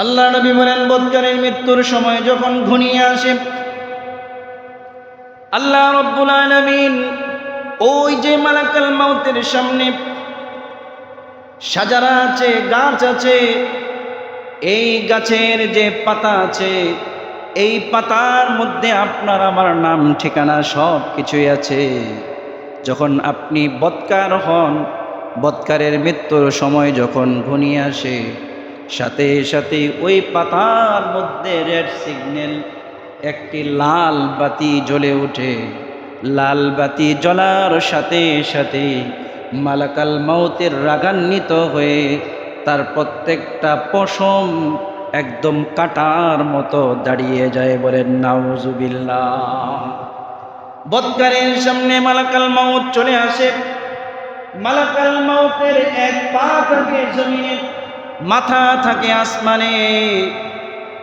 আল্লাহ নবী বলেন, বদকারের মৃত্যুর সময় যখন ঘনিয়ে আসে, আল্লাহ রাব্বুল আলামিন ওই যে মালাকুল মাউতের সামনে সাজারা আছে, গাছ আছে, এই গাছের যে পাতা আছে, এই পাতার মধ্যে আপনার আমার নাম ঠিকানা সব কিছুই আছে। যখন আপনি বদকার হন, বদকারের মৃত্যুর সময় যখন ঘনিয়ে আসে, সাথে সাথে ওই পাতার মধ্যে রেড সিগন্যাল, একটি লাল বাতি জ্বলে ওঠে। লাল বাতি জ্বলার সাথে সাথে মালাকাল মাউতের রাগান্বিত হয়ে তার প্রত্যেকটা পশম একদম কাটার মতো দাঁড়িয়ে যায়। বলেন নাউজুবিল্লাহ। বদকারের সামনে মালাকাল মাউত চলে আসে। মালাকাল মাউতের এক পা থাকে জমিনে, মাথা থাকে আসমানে,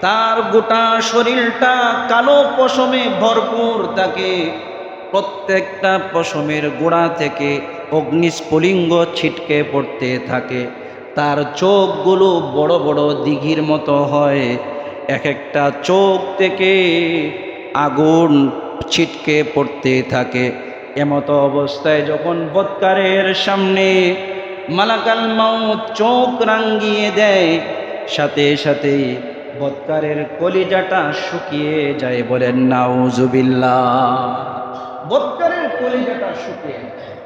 তার গোটা শরীরটা কালো পশমে ভরপুর থাকে। প্রত্যেকটা পশমের গোড়া থেকে অগ্নিস্ফুলিঙ্গ ছিটকে পড়তে থাকে। তার চোখগুলো বড় বড় দিঘির মতো হয়, এক একটা চোখ থেকে আগুন ছিটকে পড়তে থাকে। এমতো অবস্থায় যখন বদকারের সামনে মালাকাল মাউত চোখ রাঙ্গিয়ে দেয়, সাথে সাথে বদকারের কলিজাটা শুকিয়ে যায়। বলেন নাউজুবিল্লাহ। বদকারের কলিজাটা শুকিয়ে যায়।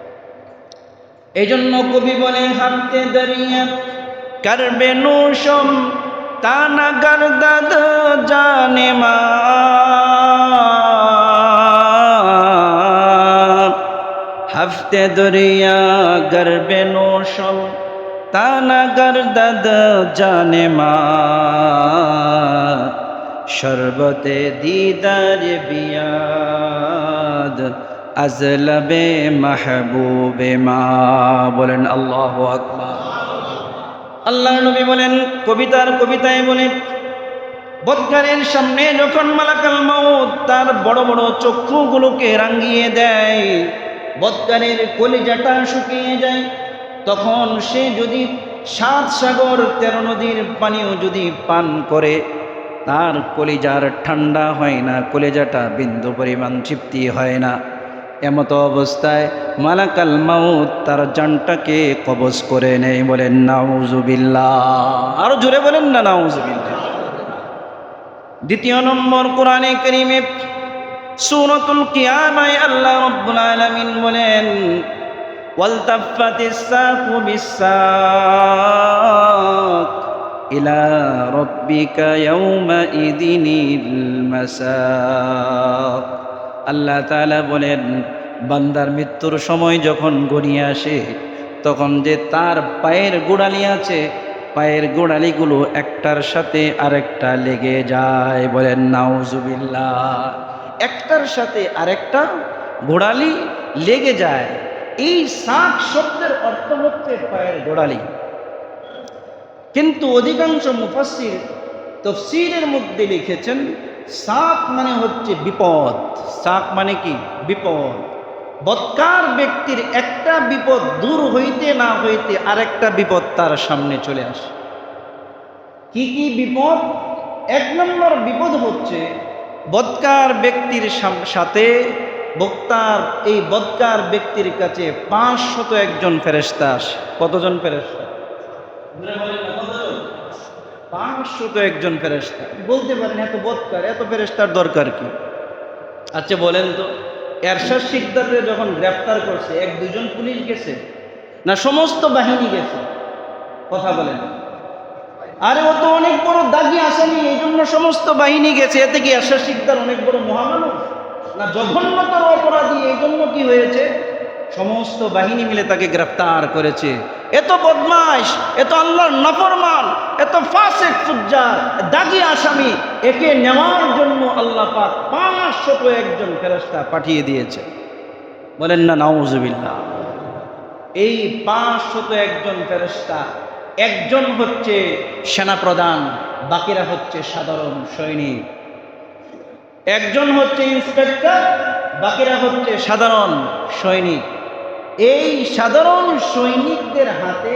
এই জন্য কবি বলে, হাতে দাঁড়িয়ে করবে নোশম তানা গর্দাদ জানে মা, হাফতে দরিয়া গর্বে নোশম তানা গর্দাদ জানে মা, শরবতে দিদার বিয়াদ আজলবে মাহবুবে মা। বলেন আল্লাহু আকবার। আল্লাহ নবী বলেন, কবিতায় বলেন, বদকারের সামনে যখন মালাকাল মাউত তার বড় বড় চক্ষুগুলোকে রাঙ্গিয়ে দেয়, বদকারের কলিজাটা শুকিয়ে যায়, তখন সে যদি 7 সাগর 13 নদীর পানিও যদি পান করে, তার কলিজার ঠান্ডা হয় না, কলিজাটা বিন্দু পরিমাণ তৃপ্তি হয় না। এমতো অবস্থায় মালাকাল মাউত তার জানটাকে কবজ করে নেয়। বলেন নাউজুবিল্লাহ। আরো জোরে বলেন না নাউজুবিল্লাহ। দ্বিতীয় নম্বর, কোরআনে কারীমে সূরাতুল কিয়ামায় আল্লাহ রাব্বুল আলামিন বলেন, ওয়ালতাফাতিস সাকু বিস-সাক ইলা রাব্বিকা ইয়াওমা ইযিনিল মাসাক। আল্লাহ তাআলা বলেন, বান্দার মৃত্যুর সময় যখন ঘনিয়ে আসে, তখন যে তার পায়ের গোড়ালি আছে, পায়ের গোড়ালিগুলো একটার সাথে আরেকটা লেগে যায়। বলেন নাউজুবিল্লাহ। একটার সাথে আরেকটা গোড়ালি লেগে যায়। এই সাক শব্দের অর্থ হচ্ছে পায়ের গোড়ালি, কিন্তু অধিকাংশ মুফাসসির তাফসীরের মধ্যে লিখেছেন সাক মানে হচ্ছে বিপদ। সাক মানে কি? বিপদ। বদকার ব্যক্তির একটা বিপদ দূর হইতে না হইতে আরেকটা বিপদ তার সামনে চলে আসে। কি কি বিপদ? 1 নম্বর বিপদ হচ্ছে বদকার ব্যক্তির সাথে এই বদকার ব্যক্তির কাছে 501 ফেরেশতা আসে। কতজন ফেরেশতা? 501 ফেরেশতা। বলতে পারেন এত বদকার, এত ফেরেশতার দরকার কি? আচ্ছা বলেন তো, এরশাদ শিকদারকে যখন গ্রেফতার করছে, 1-2 জন পুলিশ গেছে না সমস্ত বাহিনী গেছে? কথা বলেন। আরে ও তো অনেক বড় দাগি আসামি, এই জন্য সমস্ত বাহিনী গেছে। এতে কি এরশাদ শিকদার অনেক বড় মহামানব না জঘন্যতর অপরাধী? এই জন্য কি হয়েছে? সমস্ত বাহিনী মিলে তাকে গ্রেফতার করেছে। এত বদমাশ, এত আল্লাহর নাফরমান, এত ফাসিক ফুজ্জার দাগি আসামি, একে নেওয়ার জন্য আল্লাহ পাক 501 ফেরেশতা পাঠিয়ে দিয়েছে। বলেন না নাউজুবিল্লাহ। এই 501 ফেরেশতা, একজন হচ্ছে সেনাপ্রধান, বাকিরা হচ্ছে সাধারণ সৈনিক। একজন হচ্ছে ইন্সপেক্টর, বাকিরা হচ্ছে সাধারণ সৈনিক। এই সাধারণ সৈনিকদের হাতে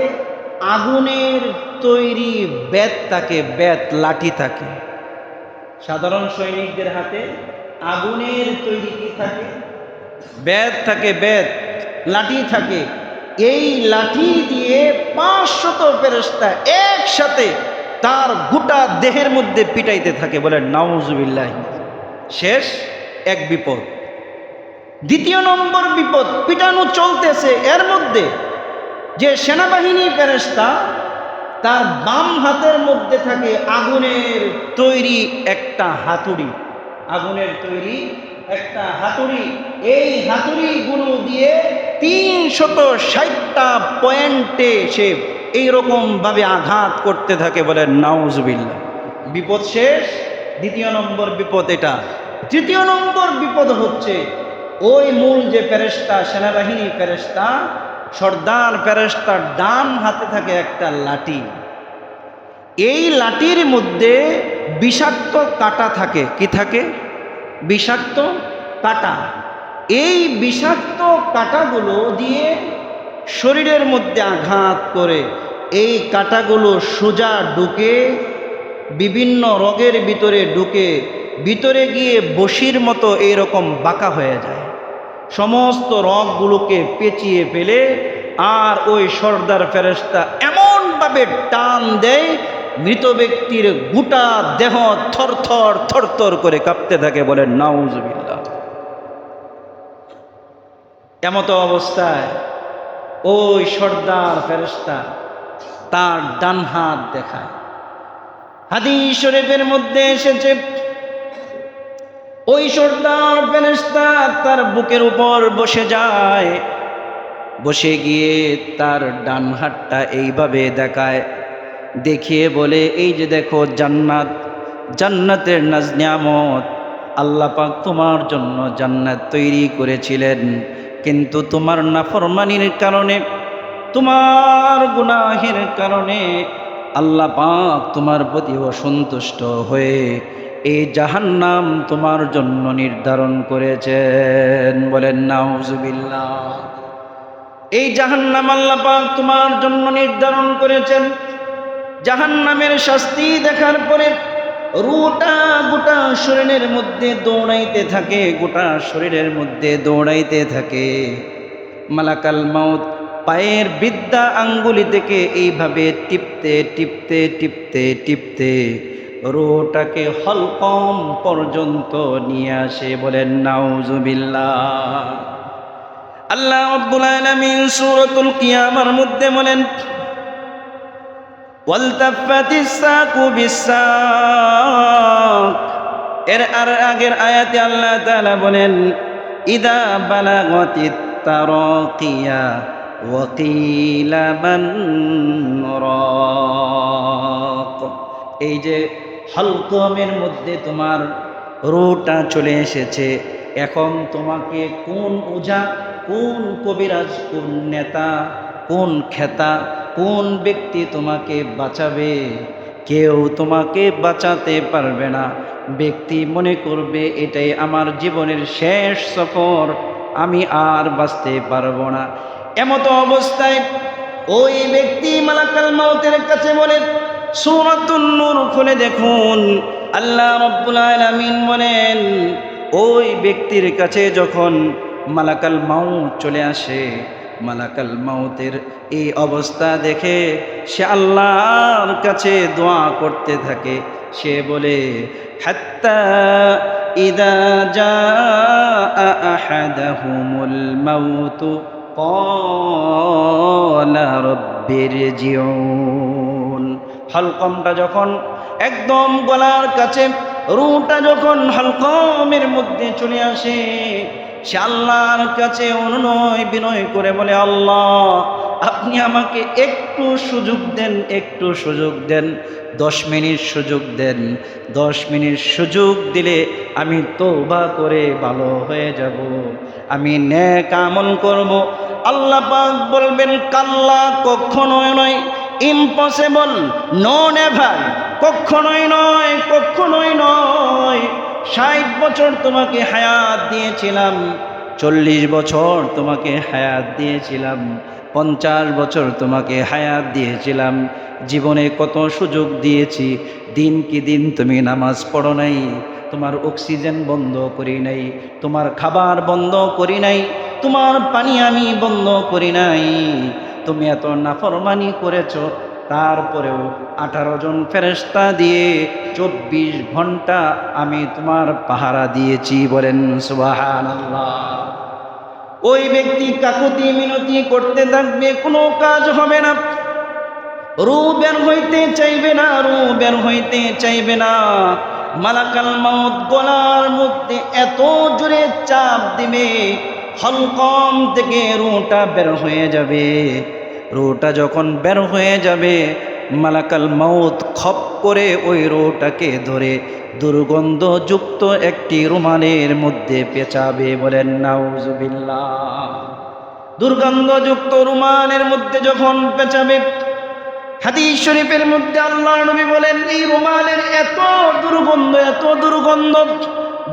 আগুনের তৈরি বেত থাকে, বেত লাঠি থাকে। সাধারণ সৈনিকদের হাতে আগুনের তৈরি কি থাকে? বেত থাকে, বেত লাঠি থাকে। এই লাঠি দিয়ে 500 ফেরেশতা একসাথে তার গোটা দেহের মধ্যে পিটাইতে থাকে। বলে নাউজুবিল্লাহ। শেষ এক বিপদ। দ্বিতীয় নম্বর বিপদ, পিটানো চলতেছে, এর মধ্যে যে সেনাবাহিনী ফেরেশতা তার বাম হাতের মধ্যে থাকে আগুনের তৈরি একটা হাতুড়ি। আগুনের তৈরি একটা হাতুড়ি। এই হাতুড়িগুলো দিয়ে 360টা পয়েন্টে সে এইরকম ভাবে আঘাত করতে থাকে। বলে নাউজুবিল্লাহ। বিপদ শেষ। দ্বিতীয় নম্বর বিপদ এটা। তৃতীয় নম্বর বিপদ হচ্ছে ওই মূল যে ফেরেশতা, সেনাবাহিনী ফেরেশতা, সর্দার ফেরেশতার ডান হাতে থাকে একটা লাঠি। এই লাঠির মধ্যে বিষাক্ত কাঁটা থাকে। কি থাকে? বিষাক্ত কাঁটা। এই বিষাক্ত কাঁটাগুলো দিয়ে শরীরের মধ্যে আঘাত করে এই কাঁটাগুলো সোজা ঢুকে বিভিন্ন রগের ভিতরে ঢুকে, ভিতরে গিয়ে বসির মতো এইরকম বাঁকা হয়ে যায়। সমস্ত রগগুলোকে পেঁচিয়ে ফেলে আর ওই সর্দার ফেরেশতা এমনভাবে টান দেয়, মৃত ব্যক্তির গোটা দেহ থরথর থরথর করে কাঁপতে থাকে। বলে নাউজুবিল্লাহ। এমত অবস্থায় ওই সর্দার ফেরেশতা তার ডান হাত দেখায়। হাদিস শরীফের মধ্যে এসেছে ওই সর্দার ফেরেশতা তার বুকের উপর বসে যায়, বসে গিয়ে তার ডান হাতটা এইভাবে দেখায়, দেখিয়ে বলে, এই যে দেখো জান্নাত, জান্নাতের নাজ নিয়ামত, আল্লাহ পাক তোমার জন্য জান্নাত তৈরি করেছিলেন, কিন্তু তোমার নাফরমানির কারণে, তোমার গুনাহের কারণে আল্লাহ পাক তোমার প্রতি অসন্তুষ্ট হয়ে এই জাহান্নাম তোমার জন্য নির্ধারণ করেছেন। বলেন নাউজুবিল্লাহ। এই জাহান্নাম আল্লাহ পাক তোমার জন্য নির্ধারণ করেছেন। জাহান্নামের শাস্তি দেখার পরে রুটা গোটা শরীরের মধ্যে দৌড়াইতে থাকে, গোটা শরীরের মধ্যে দৌড়াইতে থাকে। মালাকাল মাউত পায়ের বৃদ্ধা আঙ্গুলি থেকে এইভাবে টিপতে টিপতে টিপতে টিপতে রুটাকে হলকম পর্যন্ত নিয়ে আসে। বলেন নাউজুবিল্লাহ। আল্লাহ রাব্বুল আলামিন সূরাতুল কিয়ামার মধ্যে বলেন, ওয়ালতাফাতিস সাকু বিসাক। এর আগের আয়াতে আল্লাহ তাআলা বলেন, ইদা বালাগাতিত তারাকিয়া ওয়া কিলা মান রাক। এই যে হলকমের মধ্যে তোমার রুটা চলে এসেছে, এখন তোমাকে কোন ওঝা, কোন কবিরাজ, কোন নেতা, কোন খেতা, কোন ব্যক্তি তোমাকে বাঁচাবে? কেউ তোমাকে বাঁচাতে পারবে না। ব্যক্তি মনে করবে এটাই আমার জীবনের শেষ সফর, আমি আর বাঁচতে পারবো না। এমতো অবস্থায় ওই ব্যক্তি মালাকাল মাউতের কাছে বলে, সূরাতুন নূর খুলে দেখুন, আল্লাহ রাব্বুল আলামিন বলেন, ওই ব্যক্তির কাছে যখন মালাকাল মাউত চলে আসে, মালাকাল মাউতের এই অবস্থা দেখে সে আল্লাহর কাছে দোয়া করতে থাকে। সে বলে, হাত্তা ইদা জাআ আহাদাহুমুল মাউতু ক্বালা রাব্বিরজিউন। হলকমটা যখন একদম গলার কাছে, রুটা যখন হলকমের মধ্যে চলে আসে, সে আল্লাহর কাছে অনুনয় বিনয় করে বলে, আল্লাহ আপনি আমাকে একটু সুযোগ দেন, একটু সুযোগ দেন, 10 মিনিট সুযোগ দেন। 10 মিনিট সুযোগ দিলে আমি তওবা করে ভালো হয়ে যাব, আমি নেক আমল করব। আল্লাহ পাক বলবেন, কাল্লা, কখনোই নয়, ইম্পসিবল, নো নেভার, কখনোই নয়, কখনোই নয়। 60 বছর তোমাকে হায়াত দিয়েছিলাম, 40 বছর তোমাকে হায়াত দিয়েছিলাম, 50 বছর তোমাকে হায়াত দিয়েছিলাম, জীবনে কত সুযোগ দিয়েছি, দিন কি দিন তুমি নামাজ পড়ো নাই, তোমার অক্সিজেন বন্ধ করি নাই, তোমার খাবার বন্ধ করি নাই, তোমার পানি আমি বন্ধ করি নাই, তুমি এত নাফরমানি করেছো, তারপরেও 18 জন ফেরেশতা দিয়ে 24 ঘন্টা আমি তোমার পাহারা দিয়েছি। বলেন সুবহানাল্লাহ। ওই ব্যক্তি কাকুতি মিনতি করতে থাকবে, কোনো কাজ হবে না, রূ বের হইতে চাইবে না, রূ বের হইতে চাইবে না। মালাকাল মাউত গলার মধ্যে এত জোরে চাপ দিবে, হলকম থেকে রূটা বের হয়ে যাবে। রূটা যখন বের হয়ে যাবে, মালাকাল মাউত খপ করে ওই রূটাকে ধরে দুর্গন্ধযুক্ত একটি রুমালের মধ্যে পেঁচাবে। বলেন নাউজুবিল্লাহ। দুর্গন্ধযুক্ত রুমালের মধ্যে যখন পেঁচাবে, হাদিস শরীফের মধ্যে আল্লাহর নবী বলেন, এই রুমালের এত দুর্গন্ধ, এত দুর্গন্ধ,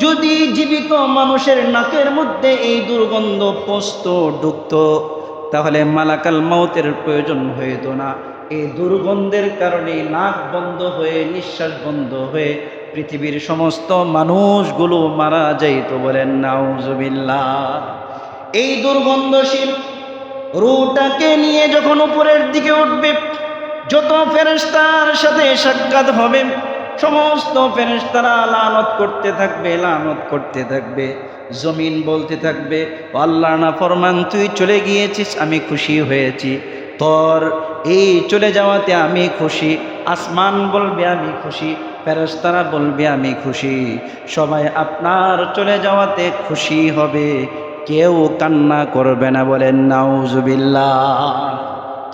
যদি জীবিত মানুষের নাকের মধ্যে এই দুর্গন্ধ পৌঁছত, ঢুকত, তাহলে মালাকাল মাউতের প্রয়োজন হইত না। এই দুর্গন্ধের কারণে নাক বন্ধ হয়ে, নিঃশ্বাস বন্ধ হয়ে পৃথিবীর সমস্ত মানুষগুলো মারা যাইত। বলেন নাউজুবিল্লাহ। এই দুর্গন্ধশীল রূহটাকে নিয়ে যখন উপরের দিকে উঠবে, যত ফেরেশতার সাথে সাক্ষাৎ হবে, সমস্ত ফেরেশতারা লানত করতে থাকবে, লানত করতে থাকবে। জমিন বলতে থাকবে, আল্লাহর নাফরমান তুই চলে গিয়েছিস, আমি খুশি হয়েছি, তোর এই চলে যাওয়াতে আমি খুশি। আসমান বলবে আমি খুশি, ফেরেশতারা বলবে আমি খুশি, সবাই আপনার চলে যাওয়াতে খুশি হবে, কেউ কান্না করবে না। বলেন নাউজুবিল্লাহ।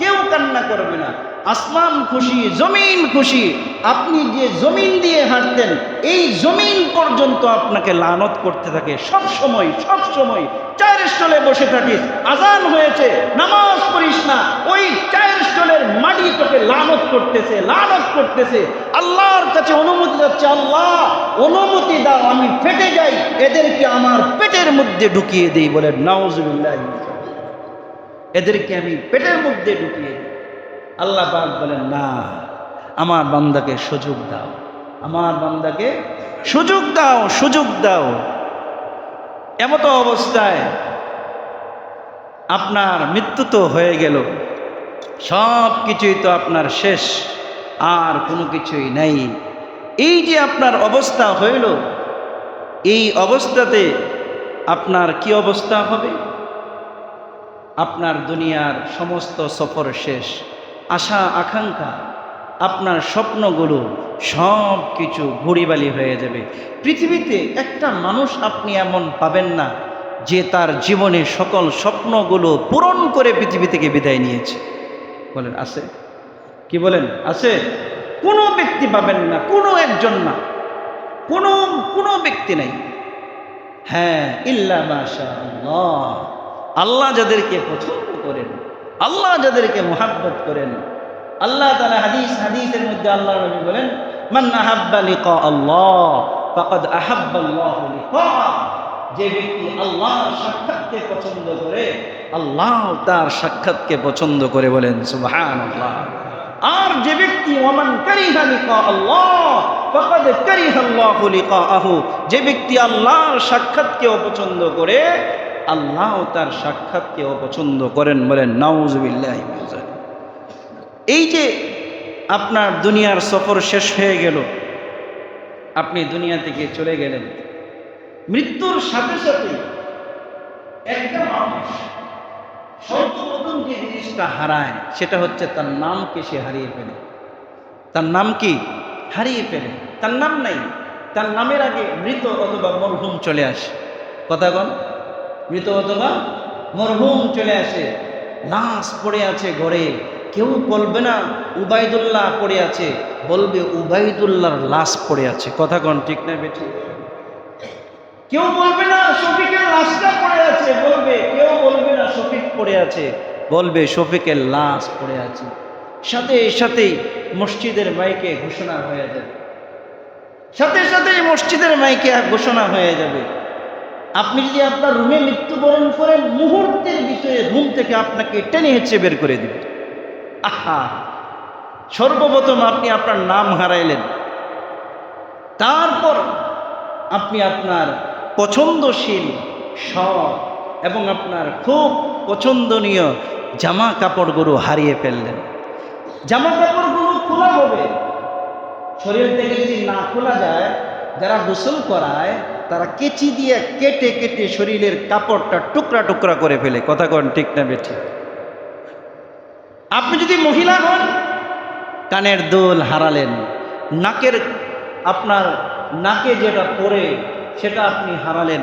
কেউ কান্না করবে না। আসমান খুশি, জমিন খুশি। আপনি যে জমিন দিয়ে হাঁটতেন, এই জমিন পর্যন্ত আপনাকে লানত করতে থাকে সব সময়, সব সময়। চায়ের স্টলে বসে থাকিস, আজান হয়েছে, নামাজ পড়িস না, ওই চায়ের স্টলের মাটি তোকে লানত করতেছে, লানত করতেছে। আল্লাহর কাছে অনুমতি যাচ্ছে, আল্লাহ অনুমতি দাও, আমি ফেটে যাই, এদেরকে আমার পেটের মধ্যে ঢুকিয়ে দিই। বলে নাউজুবিল্লাহ, এদেরকে আমি পেটের মধ্যে ঢুকিয়ে দিই। আল্লাহ পাক বলেন, না, আমার বান্দাকে সুযোগ দাও, আমার বান্দাকে সুযোগ দাও, সুযোগ দাও। এমত অবস্থায় আপনার মৃত্যু তো হয়ে গেল, সব কিছুই তো আপনার শেষ, আর কোনো কিছুই নাই। এই যে আপনার অবস্থা হইল, এই অবস্থাতে আপনার কি অবস্থা হবে? আপনার দুনিয়ার সমস্ত সফর শেষ, আশা আকাঙ্ক্ষা, আপনার স্বপ্নগুলো সব কিছু গুঁড়িবালি হয়ে যাবে। পৃথিবীতে একটা মানুষ আপনি এমন পাবেন না যে তার জীবনে সকল স্বপ্নগুলো পূরণ করে পৃথিবী থেকে বিদায় নিয়েছে। বলেন আছে? কি বলেন আছে? কোনো ব্যক্তি পাবেন না, কোনো একজন না, কোনো ব্যক্তি নাই। হ্যাঁ, ইল্লা মাশাআল্লাহ, আল্লাহ যাদেরকে পছন্দ করেন, আল্লাহ যাদেরকে মুহাব্বত করেন। আল্লাহ তাআলা হাদিসের মধ্যে আল্লাহ নবী বলেন, মান আহাব্বা লিকা আল্লাহ ফাকাদ আহাব্বাল্লাহু লিকা। যে ব্যক্তি আল্লাহর সাক্ষাৎকে পছন্দ করে, আল্লাহ তার সাক্ষাৎকে পছন্দ করে। বলেন সুবহানাল্লাহ। আর যে ব্যক্তি ওয়ামান কারিহা লিকা আল্লাহ ফাকাদ কারিহাল্লাহু লিকাআহু, যে ব্যক্তি আল্লাহর সাক্ষাৎকে অপছন্দ করে, আল্লাহ তার সাক্ষাৎকে অপছন্দ করেন। বলেন নাউজুবিল্লাহ। এই যে আপনার দুনিয়ার সফর শেষ হয়ে গেল, আপনি দুনিয়া থেকে চলে গেলেন, মৃত্যুর সাথে সাথে একটা মানুষ সর্বপ্রথম যে জিনিসটা হারায়, সেটা হচ্ছে তার নামকে সে হারিয়ে ফেলে। তার নাম কি? হারিয়ে ফেলে। তার নাম নাই, তার নামের আগে মৃত অথবা মরহুম চলে আসে। কথা কন, মৃত অথবা মরহুম চলে আসে। লাশ পড়ে আছে ঘরে, কেউ বলবে না উবাইদুল্লাহ পড়ে আছে, বলবে উবাইদুল্লাহর লাশ পড়ে আছে। কথা কন, ঠিক না বেঠি? কেউ বলবে না শফিকের লাশটা পড়ে আছে, বলবে, কেউ বলবে না শফিক পড়ে আছে, বলবে শফিকের লাশ পড়ে আছে। সাথে সাথেই মসজিদের মাইকে ঘোষণা হয়ে যাবে, সাথে সাথেই মসজিদের মাইকে ঘোষণা হয়ে যাবে, আপনি যদি আপনার রুমে মৃত্যুবরণ করেন, মুহূর্তের ভিতরে রুম থেকে আপনাকে টেনে হেঁচে বের করে দিবে। আহা, সর্বপ্রথম আপনি আপনার নাম হারাইলেন, তারপর আপনি আপনার পছন্দশীল শখ এবং আপনার খুব পছন্দনীয় জামা কাপড়গুলো হারিয়ে ফেললেন। জামা কাপড়গুলো খোলা হবে, শরীর থেকে যদি না খোলা যায়, যারা গোসল করায় তারা কেচি দিয়ে কেটে কেটে শরীরের কাপড়টা টুকরা টুকরা করে ফেলে। কথা কন ঠিক না বেঠি? আপনি যদি মহিলা হন, কানের দুল হারালেন, আপনার নাকে যেটা পরে সেটা আপনি হারালেন,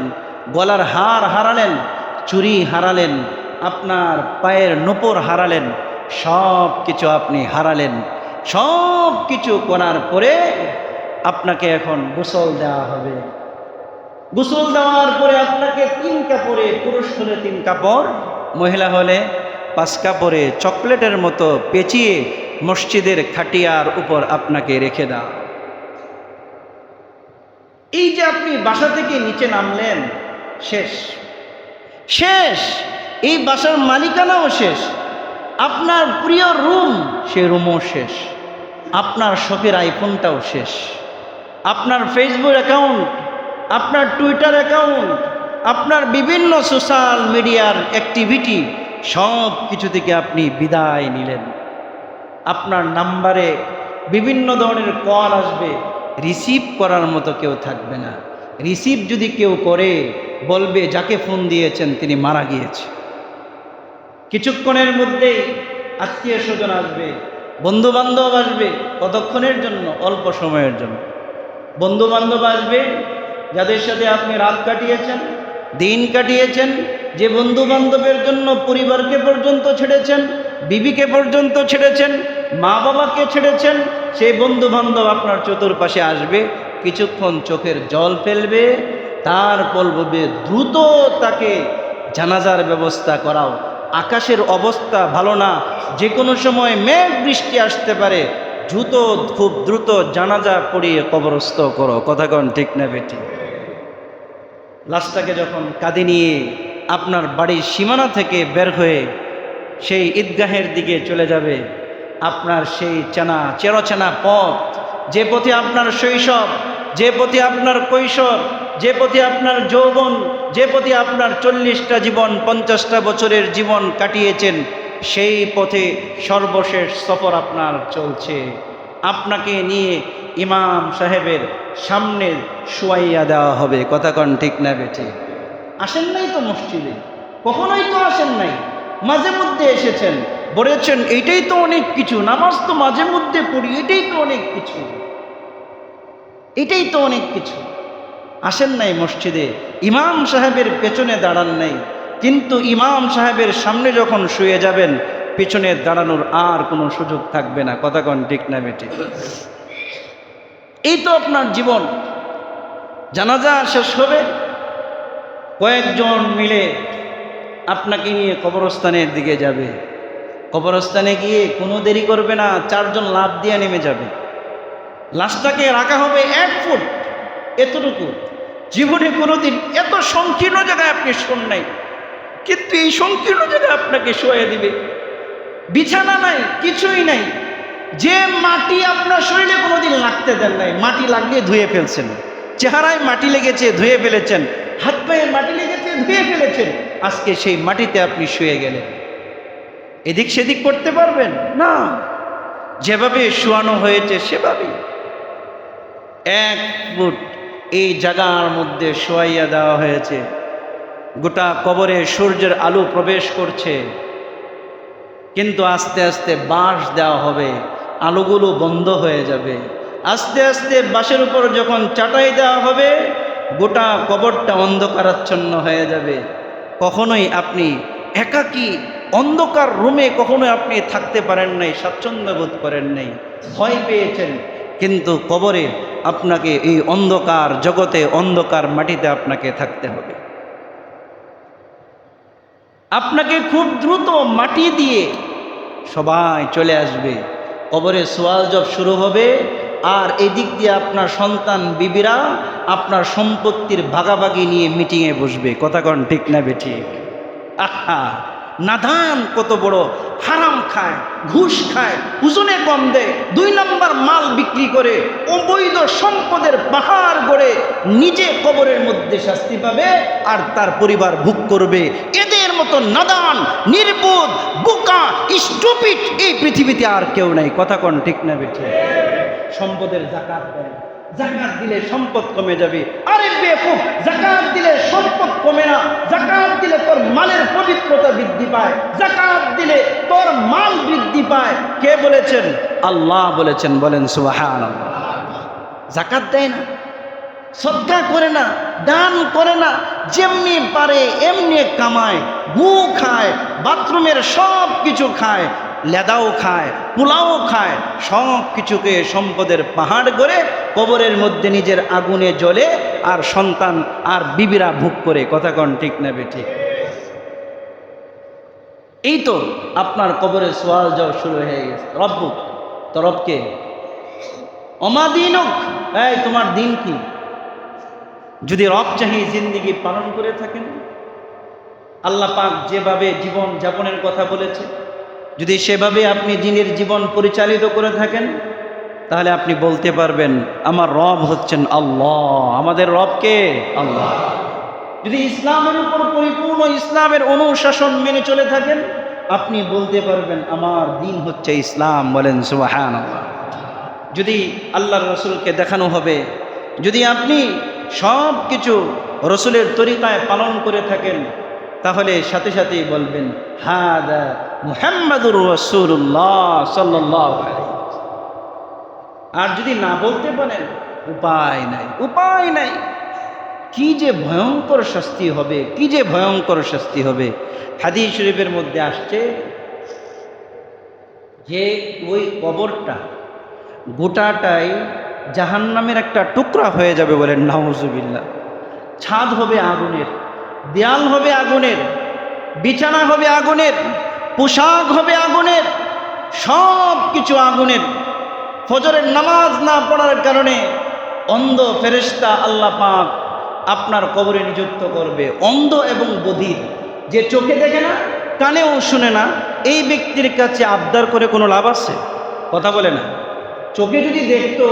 গলার হার হারালেন, চুড়ি হারালেন, আপনার পায়ের নূপুর হারালেন, সব কিছু আপনি হারালেন। সব কিছু করার পরে আপনাকে এখন গোসল দেওয়া হবে। গোসল দেওয়ার পরে আপনাকে 3 কাপড়ে, পুরুষ হলে 3 কাপড়, মহিলা হলে 5 কাপড়ে চকলেটের মতো পেঁচিয়ে মসজিদের খাটিয়ার উপর আপনাকে রেখে দাও। এই যে আপনি বাসা থেকে নিচে নামলেন, শেষ শেষ। এই বাসার মালিকানাও শেষ, আপনার প্রিয় রুম, সে রুমও শেষ, আপনার শখের আইফোনটাও শেষ, আপনার ফেসবুক অ্যাকাউন্ট, আপনার টুইটার অ্যাকাউন্ট, আপনার বিভিন্ন সোশ্যাল মিডিয়ার অ্যাক্টিভিটি, সব কিছু থেকে আপনি বিদায় নিলেন। আপনার নাম্বারে বিভিন্ন ধরনের কল আসবে, রিসিভ করার মতো কেউ থাকবে না। রিসিভ যদি কেউ করে, বলবে যাকে ফোন দিয়েছেন তিনি মারা গিয়েছে। কিছুক্ষণের মধ্যেই আত্মীয় স্বজন আসবে, বন্ধু বান্ধব আসবে, কতক্ষণের জন্য? অল্প সময়ের জন্য। বন্ধু বান্ধব আসবে যাদের সাথে আপনি রাত কাটিয়েছেন, দিন কাটিয়েছেন, যে বন্ধু বান্ধবের জন্য পরিবারকে পর্যন্ত ছেড়েছেন, বিবিকে পর্যন্ত ছেড়েছেন, মা বাবাকে ছেড়েছেন, সেই বন্ধু বান্ধব আপনার চতুর্পাশে আসবে, কিছুক্ষণ চোখের জল ফেলবে, তারপর বলবে দ্রুত তাকে জানাজার ব্যবস্থা করাও, আকাশের অবস্থা ভালো না, যে কোনো সময় মেঘ বৃষ্টি আসতে পারে, খুব দ্রুত জানাজা পড়িয়ে কবরস্থ করো। কথা কন ঠিক না বেটি? লাশটাকে যখন কাঁধে নিয়ে আপনার বাড়ির সীমানা থেকে বের হয়ে সেই ঈদগাহের দিকে চলে যাবে, আপনার সেই চেনা পথ, যে পথে আপনার শৈশব, যে পথে আপনার কৈশোর, যে পথে আপনার যৌবন, যে পথে আপনার 40টা জীবন, 50টা বছরের জীবন কাটিয়েছেন, সেই পথে সর্বশেষ সফর আপনার চলছে। আপনাকে নিয়ে ইমাম সাহেবের সামনে শুয়াইয়া দেওয়া হবে। কথা কন ঠিক না বেঠি? আসেন নাই তো মসজিদে, কখনোই তো আসেন নাই, মাঝে মধ্যে এসেছেন, বলেছেন এইটাই তো অনেক কিছু, নামাজ তো মাঝে মধ্যে পড়ি, এটাই তো অনেক কিছু, এটাই তো অনেক কিছু। আসেন নাই মসজিদে, ইমাম সাহেবের পেছনে দাঁড়ান নাই, কিন্তু ইমাম সাহেবের সামনে যখন শুয়ে যাবেন, পিছনে দাঁড়ানোর আর কোনো সুযোগ থাকবে না। কথা কন ঠিক না বেটি? এই তো আপনার জীবন। জানাজা শেষ হবে, কয়েকজন মিলে আপনাকে নিয়ে কবরস্থানের দিকে যাবে। কবরস্থানে গিয়ে কোনো দেরি করবে না, 4 জন লাফ দিয়ে নেমে যাবে। লাশটাকে রাখা হবে 1 ফুট এতটুকু। জীবনে কোনোদিন এত সংকীর্ণ জায়গায় আপনি শোন নাই, কিন্তু এই সংকীর্ণ জায়গায় আপনাকে শোয়া দিবে। বিছানা নাই, কিছুই নাই, যে মাটি আপনার শরীরে কোনোদিন লাগতে দেন নাই, মাটি লাগলে ধুয়ে ফেলছেন, চেহারায় মাটি লেগেছে ধুয়ে ফেলেছেন, হাত পায়ে মাটি লেগেছে ধুয়ে ফেলেছেন, আজকে সেই মাটিতে আপনি শুয়ে গেলেন। এদিক সেদিক করতে পারবেন না, যেভাবে শোয়ানো হয়েছে সেভাবেই 1 ফুট এই জায়গার মধ্যে শোয়াইয়া দেওয়া হয়েছে। গোটা কবরে সূর্যের আলো প্রবেশ করছে, কিন্তু আস্তে আস্তে বাঁশ দেওয়া হবে, আলোগুলো বন্ধ হয়ে যাবে। আস্তে আস্তে বাঁশের উপর যখন চাটাই দেওয়া হবে, গোটা কবরটা অন্ধকারাচ্ছন্ন হয়ে যাবে। কখনোই আপনি একাকী অন্ধকার রুমে কখনোই আপনি থাকতে পারেন নাই, স্বাচ্ছন্দ্য বোধ করেন নাই, ভয় পেয়েছেন, কিন্তু কবরে আপনাকে এই অন্ধকার জগতে, অন্ধকার মাটিতে আপনাকে থাকতে হবে। আপনাকে খুব দ্রুত মাটি দিয়ে সবাই চলে আসবে, কবরে সওয়াল জব শুরু হবে, আর এদিক দিয়ে আপনার সন্তান বিবিরা আপনার সম্পত্তির ভাগাভাগি নিয়ে মিটিংয়ে বসবে। কথা কন ঠিক না বেঠিক? আহা, নাদান কত বড় হারাম খায়, ঘুষ খায়, ওজনে কম দেয়, 2 নম্বর মাল বিক্রি করে অবৈধ সম্পদের পাহাড় গড়ে নিজে কবরের মধ্যে শাস্তি পাবে আর তার পরিবার ভোগ করবে। এদের মতো নাদান, নির্বোধ, বোকা, স্টুপিড এই পৃথিবীতে আর কেউ নাই। কথা কন ঠিক না বেঠিক? সম্পদের যাকাত দেয়, যাকাত দিলে সম্পদ কমে যাবে। আরে বেকুব, যাকাত দিলে সম্পদ কমে না, যাকাত দিলে তোর মালের পবিত্রতা বৃদ্ধি পায়, যাকাত দিলে তোর মাল বৃদ্ধি পায়। কে বলেছেন? আল্লাহ বলেছেন। বলেন সুবহানাল্লাহ। যাকাত দেয় না, সদকা করে না, দান করে না, যেমনি পারে এমনি কামায়, গু খায়, বাথরুমের সব কিছু খায়, লেদাও খায়, পোলাও খায়, সব কিছুকে সম্পদের পাহাড় করে কবরের মধ্যে নিজের আগুনে জ্বলে আর সন্তান আর বিবিরা ভোগ করে। কথা কন ঠিক না বেঠিক? এই তো আপনার কবরের সওয়াল যাও শুরু হয়ে গেছে। রব্বুক, তো রবকে। অমাদিনক, এই তোমার দিন কি? যদি রব চাহি জিন্দিগি পালন করে থাকেন, আল্লাহ পাক যেভাবে জীবন যাপনের কথা বলেছে, যদি সেভাবে আপনি দিনের জীবন পরিচালিত করে থাকেন, তাহলে আপনি বলতে পারবেন আমার রব হচ্ছেন আল্লাহ। আমাদের রবকে আল্লাহ। যদি ইসলামের উপর পরিপূর্ণ ইসলামের অনুশাসন মেনে চলে থাকেন, আপনি বলতে পারবেন আমার দিন হচ্ছে ইসলাম। বলেন সুবহানাল্লাহ। যদি আল্লাহর রসুলকে দেখানো হবে, যদি আপনি সব কিছু রসুলের তরিকায় পালন করে থাকেন, তাহলে সাথে সাথেই বলবেন হাদা মুহাম্মাদুর রাসূলুল্লাহ সাল্লাল্লাহু আলাইহি ওয়াসাল্লাম। আর যদি না বলতে পারেন, উপায় নাই, উপায় নাই। কি যে ভয়ঙ্কর শাস্তি হবে, কি যে ভয়ঙ্কর শাস্তি হবে। হাদিস শরীফের মধ্যে আসছে যে ওই কবরটা গোটাটাই জাহান্নামের একটা টুকরা হয়ে যাবে। বলেন নাউজুবিল্লাহ। ছাদ হবে আগুনের, দেয়াল হবে আগুনের, বিছানা হবে আগুনের, পোশাক হবে আগুনের, সব কিছু আগুনের। ফজরের নামাজ না পড়ার কারণে অন্ধ ফেরেশতা আল্লাহ পাক আপনার কবরে নিযুক্ত করবে। অন্ধ এবং বধির, যে চোখে দেখে না, কানেও শুনে না, এই ব্যক্তির কাছে আবদার করে কোনো লাভ আছে? কথা বলে না। চোখে যদি দেখতো,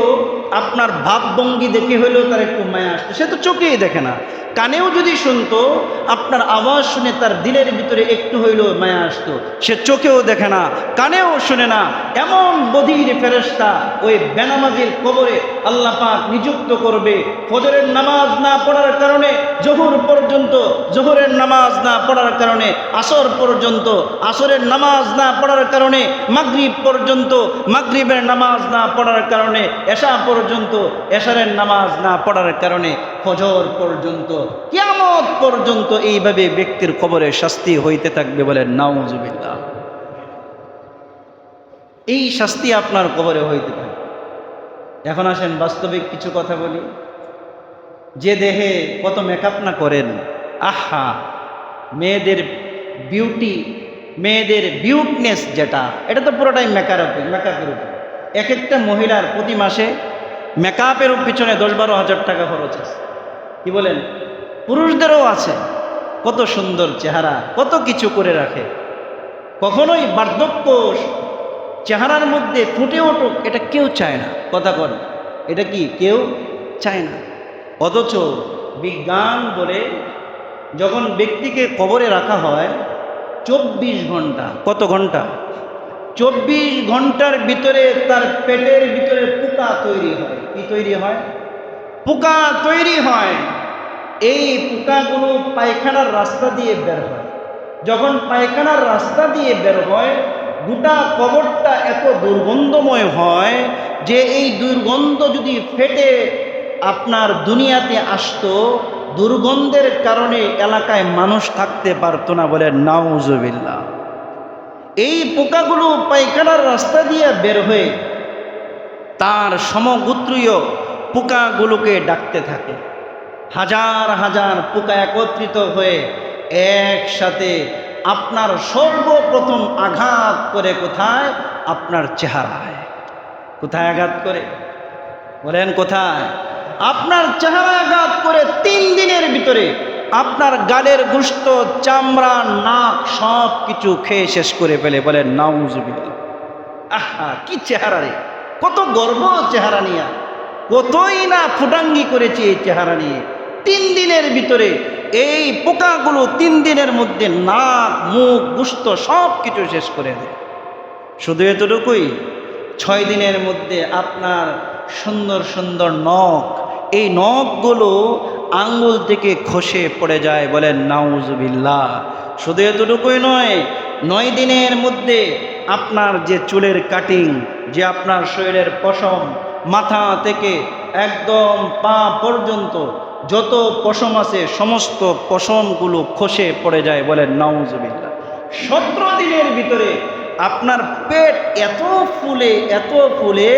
আপনার ভাবভঙ্গি দেখে হলেও তার একটু মায়া আসতো, সে তো চোখেই দেখে না। কানেও যদি শুনতো, আপনার আওয়াজ শুনে তার দিলের ভিতরে একটু হইলেও মায়া আসতো, সে চোখেও দেখে না, কানেও শুনে না। এমন বধির ফেরেশতা ওই বেনামাজির কবরে আল্লাহ পাক নিযুক্ত করবে। ফজরের নামাজ না পড়ার কারণে জোহর পর্যন্ত, জোহরের নামাজ না পড়ার কারণে আসর পর্যন্ত, আসরের নামাজ না পড়ার কারণে মাগরিব পর্যন্ত, মাগরিবের নামাজ না পড়ার কারণে এশা পর্যন্ত, এশারের নামাজ না পড়ার কারণে ফজর পর্যন্ত, কিয়ামত পর্যন্ত এইভাবে ব্যক্তির কবরে শাস্তি হইতে থাকবে। বলেন নাউজুবিল্লাহ। এই শাস্তি আপনার কবরে হইতে থাকবে। এখন আসেন বাস্তবিক কিছু কথা বলি। যে দেহে কত মেকআপ না করেন, আহা, মেয়েদের বিউটি, মেয়েদের বিউটনেস যেটা, এটা তো পুরোটাই মেকআপের উপর। এক একটা মহিলার প্রতি মাসে মেকআপের পিছনে 10-12 হাজার টাকা খরচ আছে। কি বলেন? পুরুষদেরও আছে। কত সুন্দর চেহারা, কত কিছু করে রাখে। কখনোই বার্ধক্য চেহারার মধ্যে ফুটে উঠুক, এটা কেউ চায় না। কথা বল, এটা কি কেউ চায় না? অথচ বিজ্ঞান বলে যখন ব্যক্তিকে কবরে রাখা হয় 24 ঘন্টা, কত ঘন্টা? 24 ঘন্টার ভিতরে তার পেটের ভিতরে পোকা তৈরি হয়। কি তৈরি হয়? পোকা তৈরি হয়। এই পোকাগুলো পায়খানার রাস্তা দিয়ে বের হয়। যখন পায়খানার রাস্তা দিয়ে বের হয়, গোটা কবরটা এত দুর্গন্ধময় হয় যে এই দুর্গন্ধ যদি ফেটে আপনার দুনিয়াতে আসতো, দুর্গন্ধের কারণে এলাকায় মানুষ থাকতে পারতো না। বলে নাউজুবিল্লাহ। এই পোকাগুলো পায়খানার রাস্তা দিয়ে বের হয়ে তার সমগোত্রীয় পোকাগুলোকে ডাকতে থাকে। হাজার হাজার পোকা একত্রিত হয়ে একসাথে আপনার সর্বপ্রথম আঘাত করে কোথায়? আপনার চেহারায়। কোথায় আঘাত করে? বলেন কোথায়? আপনার চেহারাঘাত করে 3 দিনের ভিতরে আপনার গালের গোশত, চামড়া, নাক সব কিছু খেয়ে শেষ করে ফেলে। বলেন নাউজুবিল্লাহ। আহা, কি চেহারা রে! কত গর্ব চেহারা নিয়ে, কতই না ফুটাঙ্গি করেছে এই চেহারা নিয়ে। 3 দিনের ভিতরে এই পোকাগুলো 3 দিনের মধ্যে নাক, মুখ, গোশত সব কিছু শেষ করে দেয়। শুধু এতটুকুই, 6 দিনের মধ্যে আপনার সুন্দর সুন্দর নখ, এই নখগুলো আঙ্গুল থেকে খসে পড়ে যায়। বলেন নাউজুবিল্লাহ। শুধু এতটুকুই নয়, 9 দিনের মধ্যে আপনার যে চুলের কাটিং, যে আপনার শরীরের পশম, মাথা থেকে একদম পা পর্যন্ত যত পশম আছে সমস্ত পশমগুলো খসে পড়ে যায়। বলেন নাউজুবিল্লাহ। 17 দিনের ভিতরে আপনার পেট এত ফুলে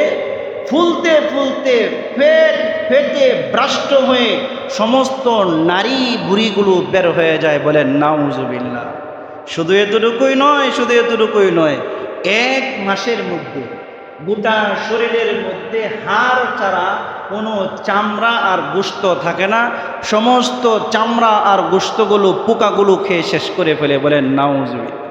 ফুলতে ফুলতে পেট ফেটে ব্রাষ্ট হয়ে সমস্ত নারী বুড়িগুলো বের হয়ে যায়। বলেন নাউজুবিল্লাহ। শুধু এতটুকুই নয়, 1 মাসের মধ্যে গোটা শরীরের মধ্যে হাড় ছাড়া কোনো চামড়া আর গোশত থাকে না, সমস্ত চামড়া আর গোশতগুলো পোকাগুলো খেয়ে শেষ করে ফেলে। বলেন নাউজুবিল্লাহ।